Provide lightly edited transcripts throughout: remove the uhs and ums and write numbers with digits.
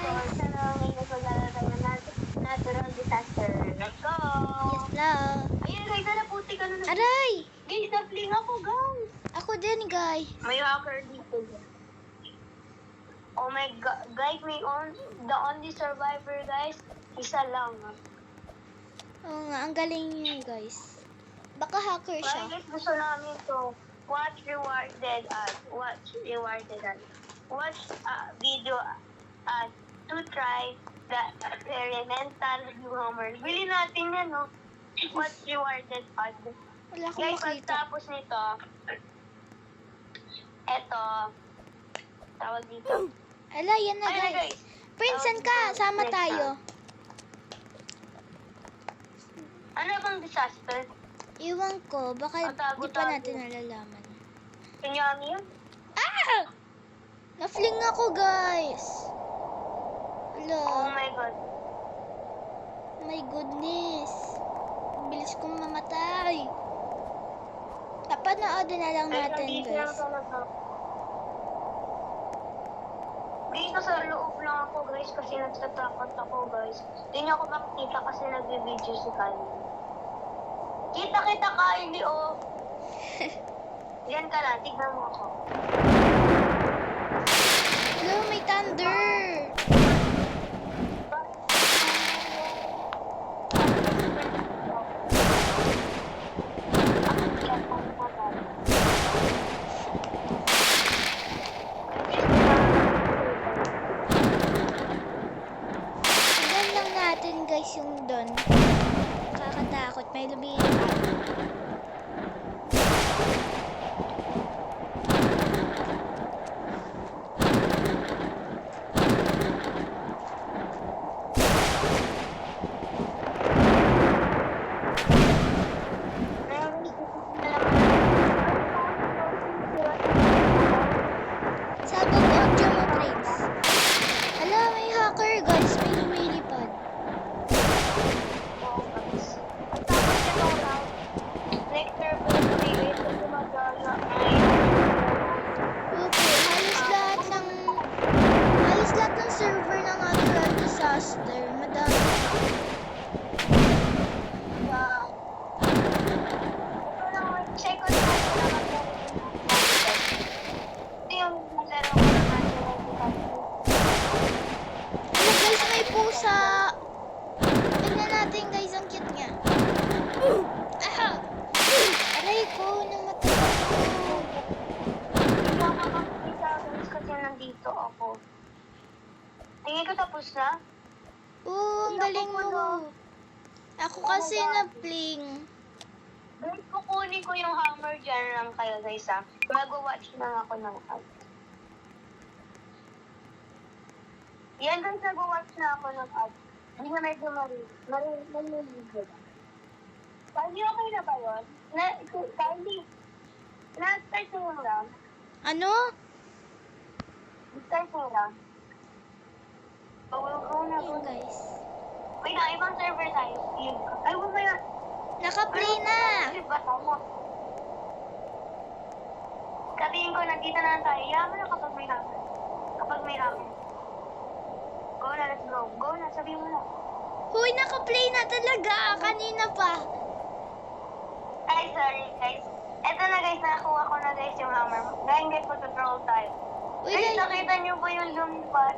Sana ngayon maglalaro tayo ng natural disaster. Let's go! Yes lang. Ayun guys, naputi ka na. Aray! Guys, napling ako guys. Ako din, guys. May hacker dito. Oh my god, guys, the only survivor guys, isa lang. Oo nga, ang galing niyo, guys. Baka hacker siya. Guys, gusto namin to. Watch rewarded us. Watch video to try the experimental humor. Bili natin yan, no? Watch rewarded us. Wala akong Guys, makita. pagtapos nito, eto, tawag dito. Ala, yan na, Ayun na, guys. Prinsan ka, sama tayo. Ano bang disaster? Iwan ko, baka Tago, di pa tago. natin nalalaman. Tsunami yun? Ah! Na-fling ako, guys. Ala, Oh my god. my goodness. Bilis kong mamatay. Napanood na lang natin, guys. Guys, nasa loob lang ako guys kasi nagtatakot ako guys. Hindi niyo ako makikita kasi nag-video si Kylie. Kita Kylie, oh. Yan ka lang, tignan mo ako. Hello, may thunder. Tignan lang natin, guys, yung doon. Nakakatakot, may lumilipad. Sabog audio mo, Prince. Hala, may hacker, guys. May lumilipad. Opo, halos lahat ng server ng natural disaster. Madami. Hala, guys, may pusa. Tingnan natin, guys, ang cute niya. Ah! Aray ko, namatay ako. Kasi nandito ako. Tingin ko tapos na. Oo, ang galing mo. Ako kasi na-fling. Guys, kukunin ko yung hammer dyan lang kayo guys ha. Mag-watch lang ako ng ad. Yan guys, nag-watch na ako ng ad. Hindi na medyo marinig. Kandi, okay na ba yun? Kandi, na-start mo yung round. Ano? Start mo lang. Go na. Ayun, guys. Wait na, ibang server tayo. Ay, huwag ba yan? Naka-play na. Sabihin ko, nandito na lang tayo. Yaman na kapag may ramen. Kapag may ramen. Go na, let's go. Go na, sabihin mo na. Huy, naka-play na talaga. Kanina pa. Ay, sorry guys. Eto na guys, nakakuha ko na guys yung hammer. Ngayon guys, mag-troll tayo. Uy, Guys, guys. nakita niyo ba yung lumipad?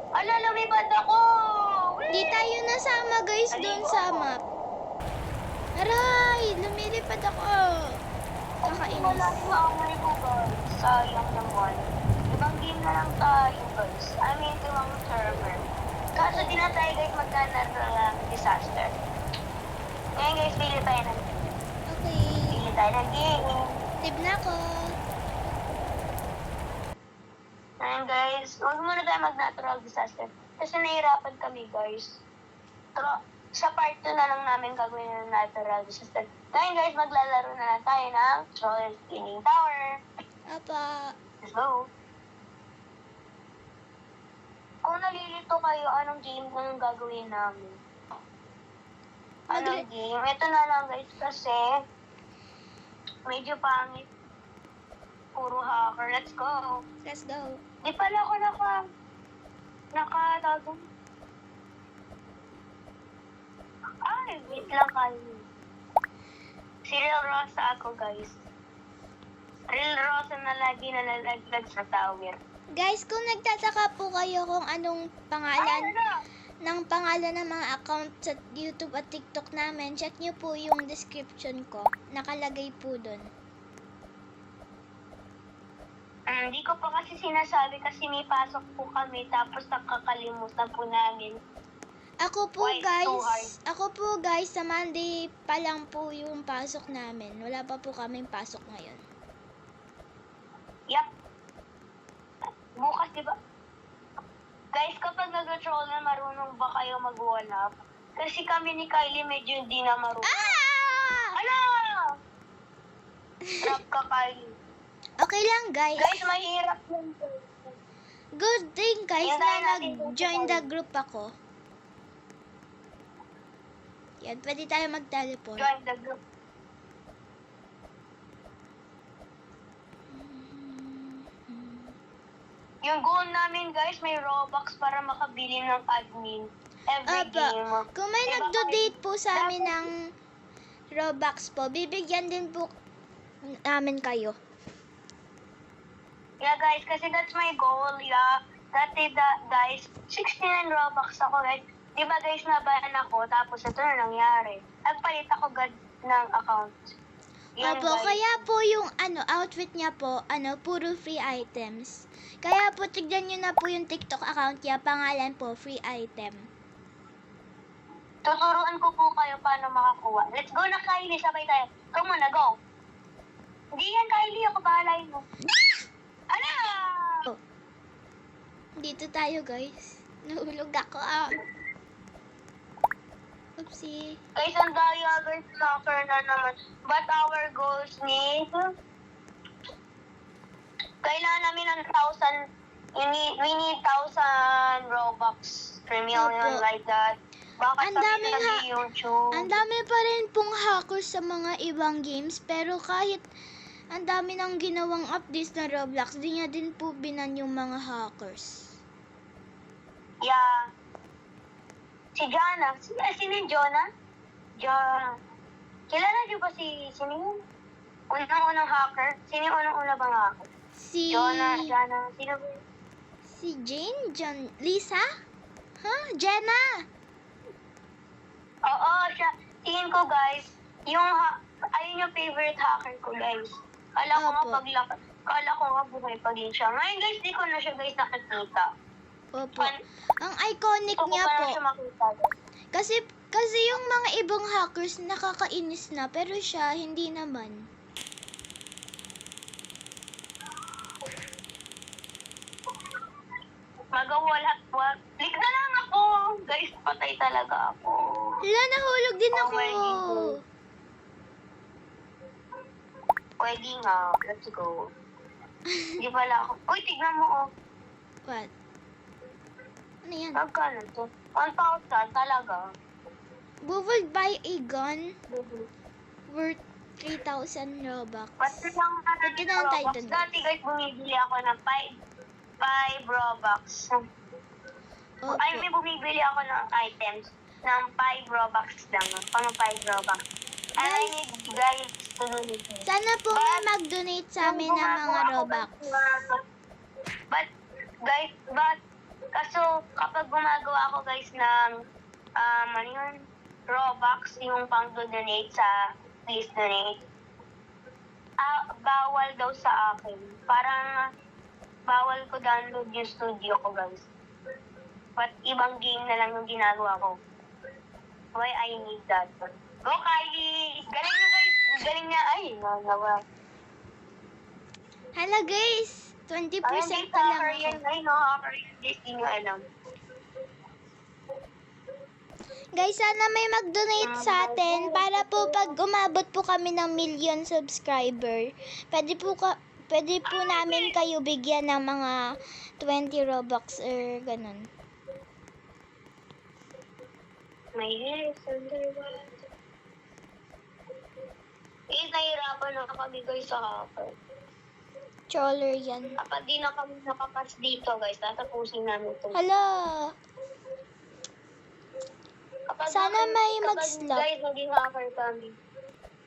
Ala, lumipad ako! Di tayo nasama, guys, doon sa map. Aray, lumilipad ako. Kakainis. Wala yung hammer ko guys. Sayang naman. Ibang game na lang tayo guys. I mean, ibang server. Kaso di na tayo guys magka-natural disaster. Ngayon guys, pili tayo ng Okay. Pili tayo ng game. Tip na ako. Ngayon guys, huwag muna tayo mag-natural disaster. Kasi nahihirapan kami guys. Pero sa part 2 na lang namin gagawin ng natural disaster. Ngayon guys, maglalaro na lang tayo ng Troll Spinning Tower. Apa. Let's go. Kung nalilito kayo, anong game ang gagawin namin? Anong game? Ito na lang guys kasi medyo pangit. Puro hacker. Let's go. Let's go. Di pala ako Nakatago. Ay, wait lang kayo. Si Real Rosa ako, guys. Real Rosa na lagi nalalaglag sa tower. Guys, kung nagtataka po kayo kung anong pangalan ng mga account sa YouTube at TikTok namin, check nyo po yung description ko. Nakalagay po dun. Hindi ko pa kasi sinasabi kasi may pasok po kami tapos nakakalimutan po namin. Ako po Why it's so guys, sa Monday pa lang po yung pasok namin. Wala pa po kaming pasok ngayon. Yup. Bukas, di ba? Guys, kapag nag-troll na, marunong ba kayo mag-wall up? Kasi kami ni Kylie medyo hindi na marunong. Ah! Ala! Trap ka, Kylie. Okay lang, guys. Guys, mahirap yun. Good thing, guys, Yan na tayo natin nag-join the tutorial. group ako. Yan, pwede tayo mag-teleport. Join the group. Yung goal namin, guys, may Robux para makabili ng admin. Every Opo. game. Kung may Diba, nagdo-date po sa amin dapat- ng Robux po, bibigyan din po namin kayo. Yeah, guys, kasi that's my goal, yeah. Dati, guys, 69 Robux ako, guys. Di ba, guys, nabayan ako, tapos ito na nangyari. Nagpalit ako ng account. Yan, Opo, guys. kaya po yung outfit niya po, puro free items. Kaya po, tignan nyo na po yung TikTok account niya, pangalan po, free item. Tuturuan ko po kayo paano makakuha. Let's go na, Kylie, sabay tayo. Come on, na, go. Hindi yan, Kylie, ako bahala mo. Ala! Dito tayo, guys. Nahulog ako, Oopsie. Guys, ang daya, guys, locker na naman. But our goals ni... Kailangan namin ng 1,000... We need 1,000 Robux. 3 million, Opo. like that. Baka Ang daming sabihin sa YouTube. Ang dami pa rin pong hackers sa mga ibang games, pero kahit ang dami nang ginawang updates na Roblox, di niya din po binan yung mga hackers. Yeah. Si Jana. Sino yung Jonah? Kilala niyo ba sino yun? Unang-unang hacker? Sino yung unang-una bang hacker? Jana. Sino ba yun? Si Jane? Lisa? Jenna? Oo, siya. Tingin ko, guys, ayun yung favorite hacker ko, guys. Kala ko nga buhay pa din siya. Ngayon, guys, di ko na siya, guys, nakikita. Opo. Ang iconic Gusto ko niya pa po. na siya makita, guys. Kasi yung mga ibang hackers nakakainis na, pero siya hindi naman. Click na lang ako. Guys, patay talaga ako. Hala, nahulog din Oh ako. my God. Pwede nga. Let's go. Di pala ako. Uy, tignan mo, oh. What? Ano yan? Magkano to? 1,000 talaga. We will buy a gun worth 3,000 Robux. Pati lang natin Pwede na tayo Robux. dun. Dati, guys, bumibili ako ng 5 Robux. Opo. Ay, may bumibili ako ng items ng 5 Robux lang. Pang 5 Robux. And I need guys to donate me. Sana po may mag-donate sa amin ng mga Robux. Kaso kapag gumagawa ako guys ng Robux, yung pang donate sa please donate, bawal daw sa akin. Parang bawal ko download yung studio ko guys. But ibang game na lang yung ginagawa ko. Why I need that? Go Kylie! Galing na guys! Galing niya! Ay, nagawa. Hala guys, 20% Ay, pa lang hacker ako. yan. Ay, no, hacker yan. Guys, di nyo alam. Guys, sana may mag-donate sa atin para po pag umabot po kami ng 1,000,000 subscriber, pwede po namin kayo bigyan ng mga 20 Robux or ganun. May yes, underworld. Nahirapan na kami guys sa hacker. Troller yan. Kapag di na kami nakapas dito, guys, tatapusin namin ito. Hala. Kapag Sana namin- may kapag, mag-slap. guys, maging hacker kami.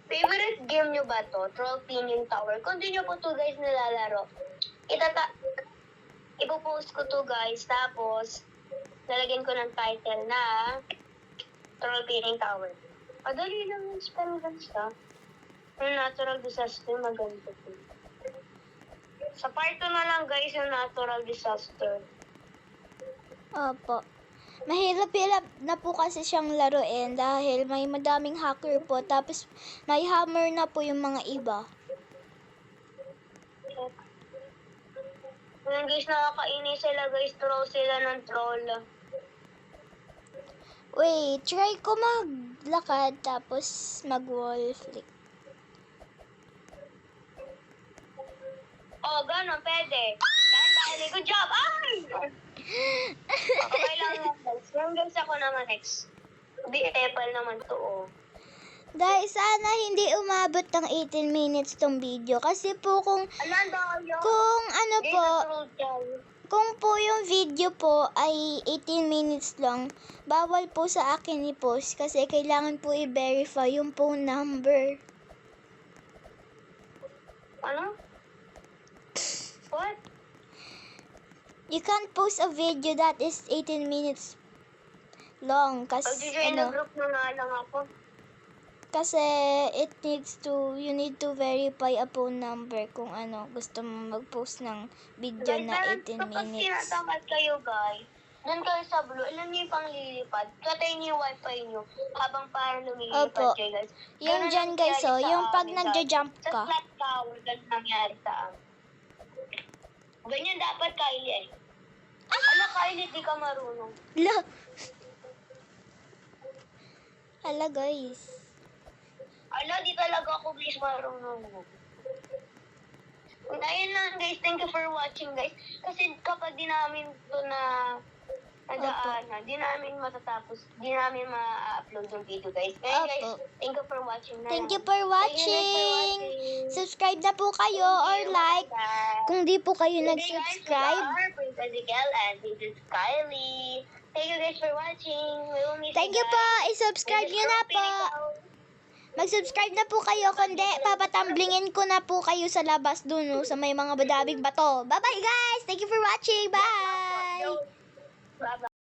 Favorite game nyo ba to? Troll Pinion Tower. Kung di nyo po to, guys, nilalaro, ipopost ko to, guys, tapos, lalagyan ko ng title na Troll Pinion Tower. Madali lang yung spell, guys, ha? Yung natural disaster, maganda po. Sa part 2 na lang, guys, yung natural disaster. Opo. Mahirap-hirap na po kasi siyang laruin dahil may madaming hacker po. Tapos may hammer na po yung mga iba. Ngayon, guys, nakakainis sila, guys. Troll sila ng troll. Wait, try ko maglakad tapos mag-wall flick. Oh, ganun, pwede. Yan, dali. Good job! Ay! Okay lang yan, guys. Yung guys ako naman next. Di Apple naman to, oh. Dahil sana hindi umabot ng 18 minutes tong video. Kasi po kung ano Di po, na-troll dyan. kung po yung video po ay 18 minutes lang, bawal po sa akin i-post kasi kailangan po i-verify yung phone number. Ano? What? You can't post a video that is 18 minutes long kasi Pag-join na group na nga lang ako. kasi you need to verify a phone number kung gusto mo mag-post ng video na 18 Kapag minutes. tinatamad kayo, guys, doon kayo sa blue, alam niyo yung panglilipad. Katay niyo yung wifi niyo habang parang lumilipad Opo. kayo, guys. Yung Ganun dyan ang guys, nangyari sa yung pag amin, nagja-jump guys. Sa ka. flat tower, ganun nangyari sa amin. Ganyan dapat, Kylie, eh. Ala, Kylie, di ka marunong. Hala guys. Ala, di talaga ako, guys, marunong. Ayun lang, guys. Thank you for watching, guys. Kasi kapag di namin ito di namin matatapos, di namin ma-upload yung video, guys. Kaya, guys, Opo. thank you for watching na Thank you lang. for Thank you, guys, for watching. watching. Subscribe na po kayo or Thank you. like Bye. kung di po kayo Okay, guys, nag-subscribe. we are Princess Miguel and this is Kylie. Thank you, guys, for watching. We will miss Thank you guys. po. I-subscribe This is nyo na po. Troll Mag-subscribe na po kayo. Kundi, papatamblingin ko na po kayo sa labas dun sa may mga badabing bato. Bye-bye guys. Thank you for watching. Bye. Pinion. Bye-bye.